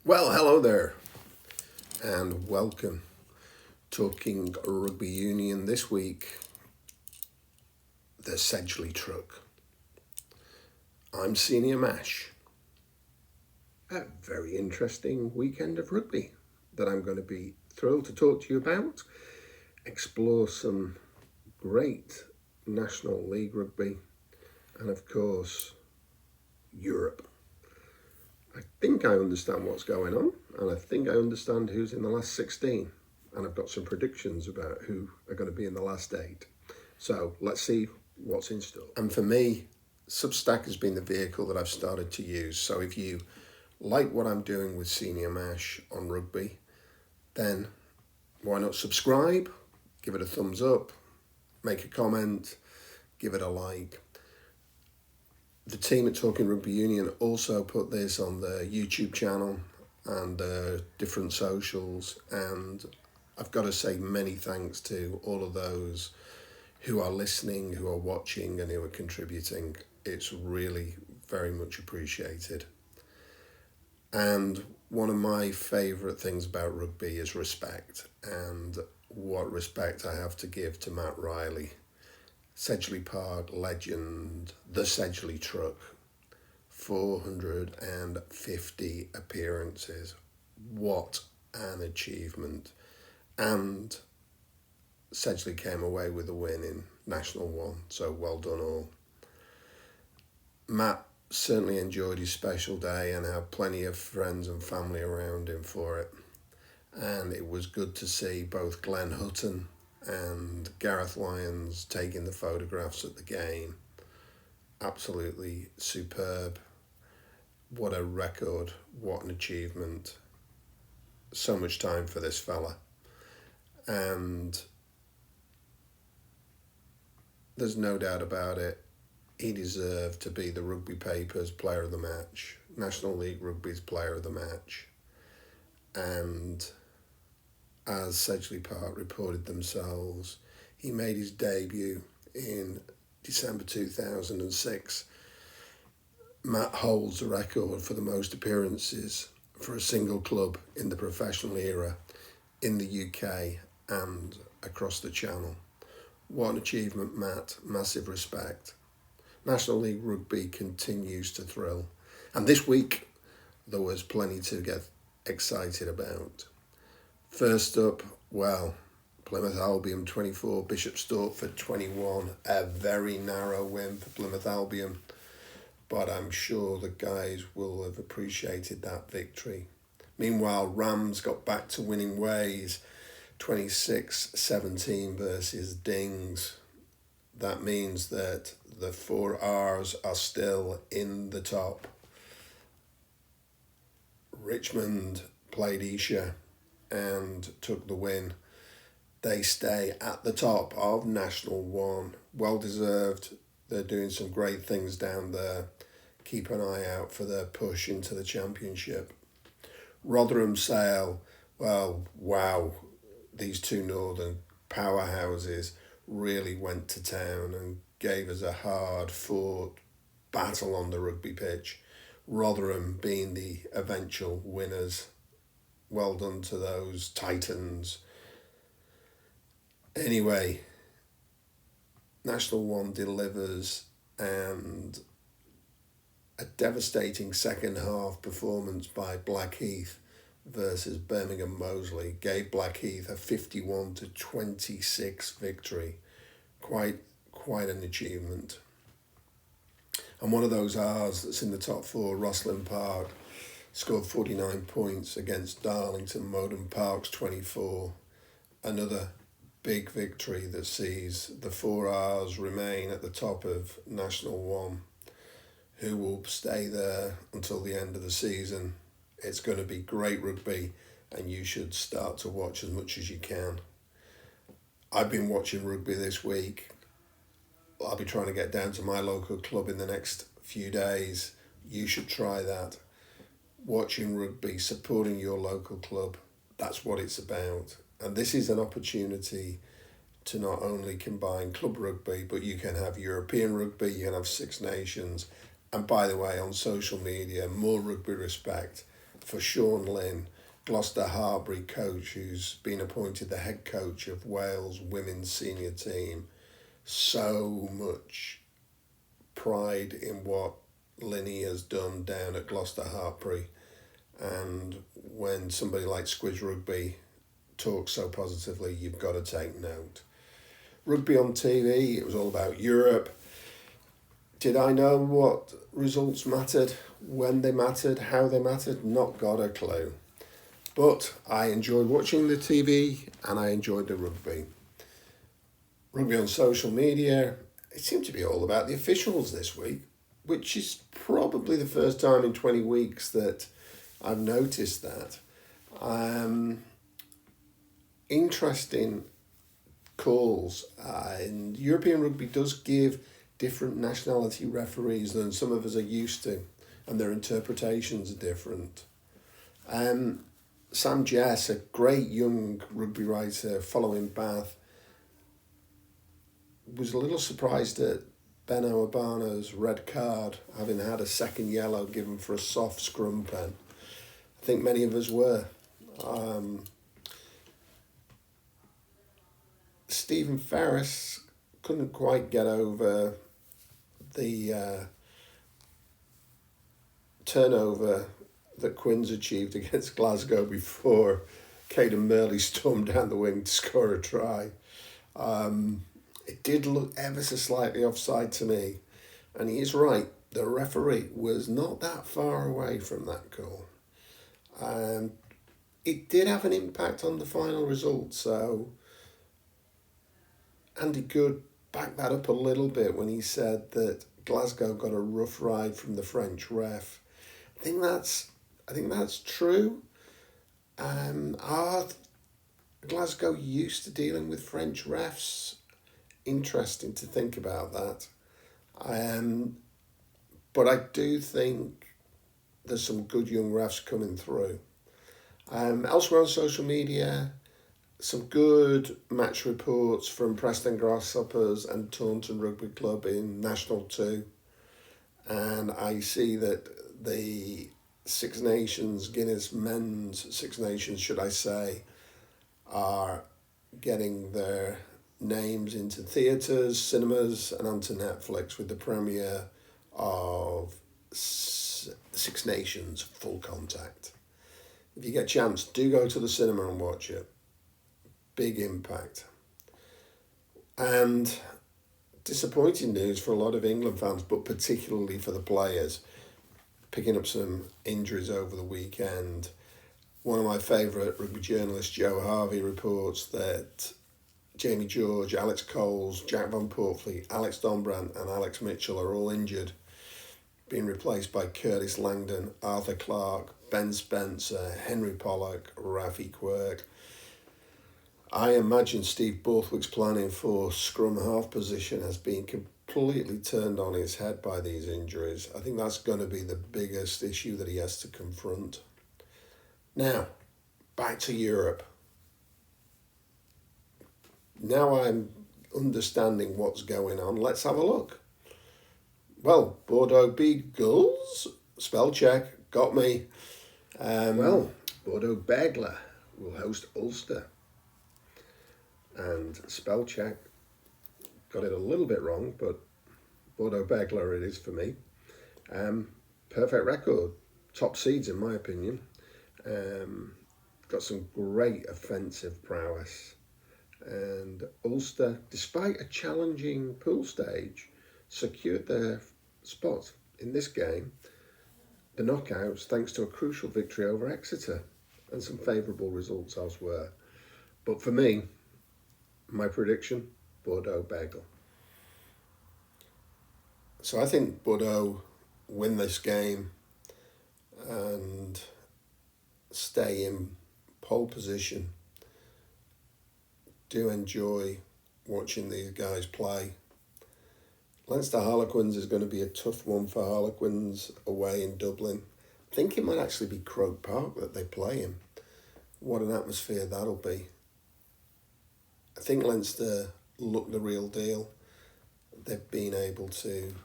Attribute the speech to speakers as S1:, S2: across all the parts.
S1: Well, hello there, and welcome. Talking Rugby Union this week, the Sedgley Truck. I'm Senior Mash. A very interesting weekend of rugby that I'm going to be thrilled to talk to you about. Explore some great National League rugby, and of course, Europe. I think I understand what's going on, and I think I understand who's in the last 16. And I've got some predictions about who are going to be in the last 8. So let's see what's in store. And for me, Substack has been the vehicle that I've started to use. So if you like what I'm doing with Senior Mash on rugby, then why not subscribe, give it a thumbs up, make a comment, give it a like. The team at Talking Rugby Union also put this on the YouTube channel and different socials, and I've got to say many thanks to all of those who are listening, who are watching, and who are contributing. It's really very much appreciated. And one of my favourite things about rugby is respect, and what respect I have to give to Matt Riley. Sedgley Park legend, the Sedgley Truck, 450 appearances. What an achievement. And Sedgley came away with a win in National 1, so well done all. Matt certainly enjoyed his special day and had plenty of friends and family around him for it. And it was good to see both Glenn Hutton and Gareth Lyons taking the photographs at the game. Absolutely superb. What a record, what an achievement. So much time for this fella. And there's no doubt about it, he deserved to be the Rugby Paper's Player of the Match, National League Rugby's Player of the Match. And as Sedgley Park reported themselves, he made his debut in December 2006. Matt holds the record for the most appearances for a single club in the professional era in the UK and across the Channel. What an achievement, Matt. Massive respect. National League Rugby continues to thrill. And this week, there was plenty to get excited about. First up, well, Plymouth Albion 24, Bishop Stortford 21. A very narrow win for Plymouth Albion, but I'm sure the guys will have appreciated that victory. Meanwhile, Rams got back to winning ways, 26-17 versus Dings. That means that the 4Rs are still in the top. Richmond played Esher and took the win. They stay at the top of National 1. Well deserved. They're doing some great things down there. Keep an eye out for their push into the championship. Rotherham Sale, well, wow. These two northern powerhouses really went to town and gave us a hard-fought battle on the rugby pitch. Rotherham being the eventual winners. Well done to those Titans. Anyway, National 1 delivers, and a devastating second half performance by Blackheath versus Birmingham Moseley gave Blackheath a 51-26 victory. Quite an achievement. And one of those R's that's in the top 4, Rosslyn Park, scored 49 points against Darlington Modern Park's 24. Another big victory that sees the 4Rs remain at the top of National 1, who will stay there until the end of the season. It's going to be great rugby, and you should start to watch as much as you can. I've been watching rugby this week. I'll be trying to get down to my local club in the next few days. You should try that. Watching rugby, supporting your local club, that's what it's about. And this is an opportunity to not only combine club rugby, but you can have European rugby, you can have Six Nations. And by the way, on social media, more Rugby Respect. for Sean Lynn, Gloucester Harbury coach, who's been appointed the head coach of Wales women's senior team. So much pride in what Linny has done down at Gloucester Harbury. And when somebody like Squiz Rugby talks so positively, you've got to take note. Rugby on TV, it was all about Europe. Did I know what results mattered, when they mattered, how they mattered? Not got a clue. But I enjoyed watching the TV and I enjoyed the rugby. Rugby on social media, it seemed to be all about the officials this week, which is probably the first time in 20 weeks that I've noticed that. Interesting calls. And European rugby does give different nationality referees than some of us are used to, and their interpretations are different. Sam Jess, a great young rugby writer following Bath, was a little surprised at Ben Obana's red card, having had a second yellow given for a soft scrum pen. I think many of us were. Stephen Ferris couldn't quite get over the turnover that Quins achieved against Glasgow before Caden Murley stormed down the wing to score a try. It did look ever so slightly offside to me, and he is right, the referee was not that far away from that call. It did have an impact on the final result, so Andy Good backed that up a little bit when he said that Glasgow got a rough ride from the French ref. I think that's true. Are Glasgow used to dealing with French refs? Interesting to think about that. But I do think there's some good young refs coming through. Elsewhere on social media, some good match reports from Preston Grasshoppers and Taunton Rugby Club in National 2. And I see that the Six Nations, Guinness men's Six Nations, should I say, are getting their names into theatres, cinemas and onto Netflix with the premiere of Six Nations Full Contact. If you get a chance, do go to the cinema and watch it. Big impact. And disappointing news for a lot of England fans, but particularly for the players. Picking up some injuries over the weekend. One of my favourite rugby journalists, Joe Harvey, reports that Jamie George, Alex Coles, Jack Van Portfleet, Alex Dombrandt and Alex Mitchell are all injured, being replaced by Curtis Langdon, Arthur Clarke, Ben Spencer, Henry Pollock, Rafi Quirk. I imagine Steve Borthwick's planning for scrum half position has been completely turned on its head by these injuries. I think that's going to be the biggest issue that he has to confront. Now, back to Europe. Now I'm understanding what's going on. Let's have a look. Well, Bordeaux Beagles, spell check, got me. Bordeaux Begler will host Ulster. And spell check, got it a little bit wrong, but Bordeaux Begler it is for me. Perfect record, top seeds in my opinion. Got some great offensive prowess. And Ulster, despite a challenging pool stage, secured their spot in this game, the knockouts, thanks to a crucial victory over Exeter and some favourable results elsewhere. But for me, my prediction, Bordeaux Bagel. So I think Bordeaux win this game and stay in pole position. Do enjoy watching these guys play. Leinster Harlequins is going to be a tough one for Harlequins away in Dublin. I think it might actually be Croke Park that they play in. What an atmosphere that'll be. I think Leinster look the real deal. They've been able to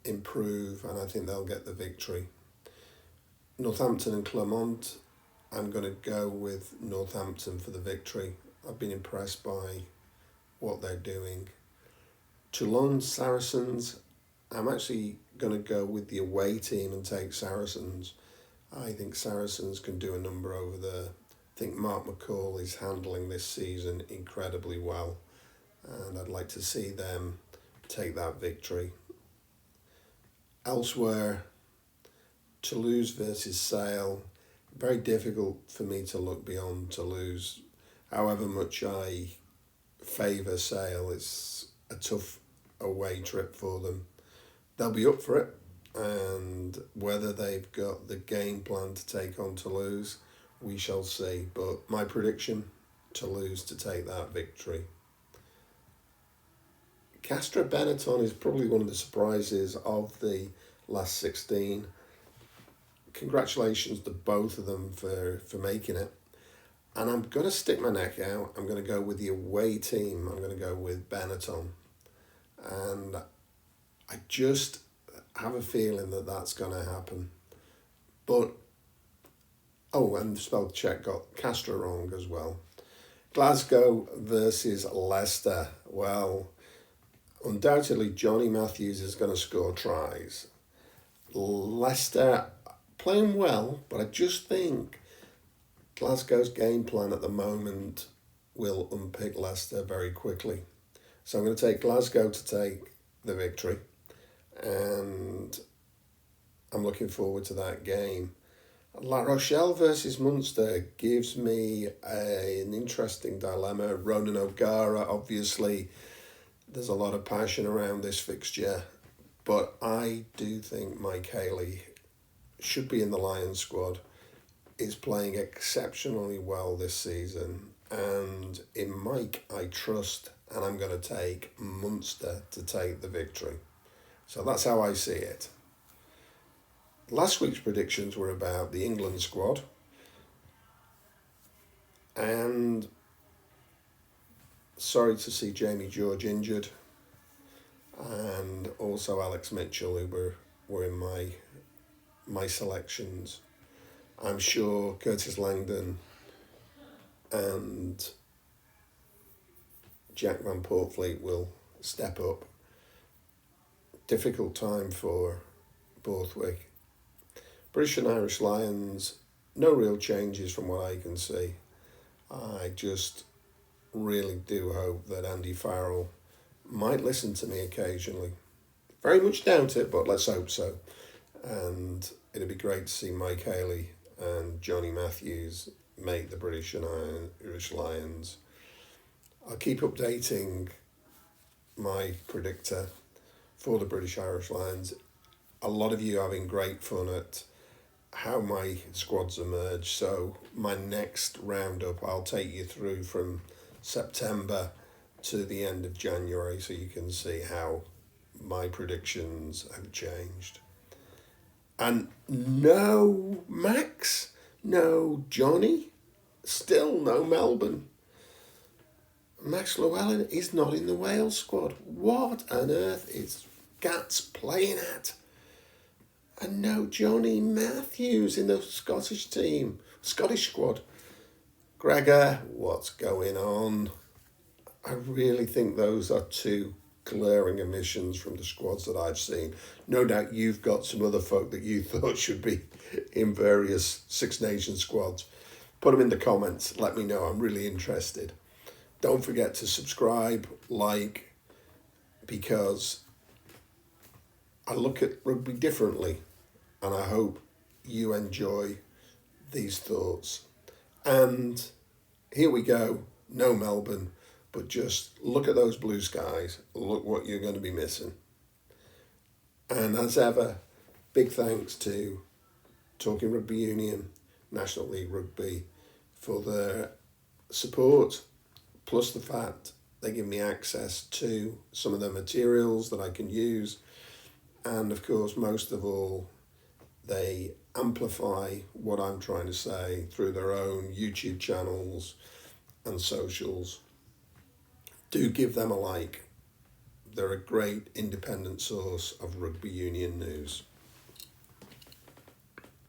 S1: improve and I think they'll get the victory. Northampton and Clermont, I'm going to go with Northampton for the victory. I've been impressed by what they're doing. Toulon Saracens, I'm actually going to go with the away team and take Saracens. I think Saracens can do a number over there. I think Mark McCall is handling this season incredibly well, and I'd like to see them take that victory. Elsewhere, Toulouse versus Sale. Very difficult for me to look beyond Toulouse. However much I favour Sale, it's a tough away trip for them. They'll be up for it, and whether they've got the game plan to take on Toulouse, we shall see. But my prediction, Toulouse to take that victory. Castres Benetton is probably one of the surprises of the last 16. Congratulations to both of them for making it. And I'm going to stick my neck out. I'm going to go with the away team. I'm going to go with Benetton. And I just have a feeling that that's going to happen. But, and the spell check got Castres wrong as well. Glasgow versus Leicester. Well, undoubtedly Johnny Matthews is going to score tries. Leicester playing well, but I just think Glasgow's game plan at the moment will unpick Leicester very quickly. So I'm going to take Glasgow to take the victory, and I'm looking forward to that game. La Rochelle versus Munster gives me an interesting dilemma. Ronan O'Gara, obviously, there's a lot of passion around this fixture, but I do think Mike Haley should be in the Lions squad. Is playing exceptionally well this season, and in Mike I trust, and I'm going to take Munster to take the victory. So that's how I see it. Last week's predictions were about the England squad, and sorry to see Jamie George injured, and also Alex Mitchell, who were in my selections. I'm sure Curtis Langdon and Jack Van Portfleet will step up. Difficult time for Borthwick. British and Irish Lions, no real changes from what I can see. I just really do hope that Andy Farrell might listen to me occasionally. Very much doubt it, but let's hope so. And it'd be great to see Mike Haley and Johnny Matthews make the British and Irish Lions. I'll keep updating my predictor for the British Irish Lions. A lot of you are having great fun at how my squads emerge. So my next roundup, I'll take you through from September to the end of January, so you can see how my predictions have changed. And no Max, no Johnny, still no Melbourne. Max Llewellyn is not in the Wales squad. What on earth is Gats playing at? And no Johnny Matthews in the Scottish team, Scottish squad. Gregor, what's going on? I really think those are two glaring omissions from the squads that I've seen. No doubt you've got some other folk that you thought should be in various Six Nations squads. Put them in the comments. Let me know. I'm really interested. Don't forget to subscribe, like, because I look at rugby differently, and I hope you enjoy these thoughts. And here we go. No Melbourne. But just look at those blue skies. Look what you're going to be missing. And as ever, big thanks to Talking Rugby Union, National League Rugby, for their support, plus the fact they give me access to some of their materials that I can use. And of course, most of all, they amplify what I'm trying to say through their own YouTube channels and socials. Do give them a like. They're a great independent source of rugby union news.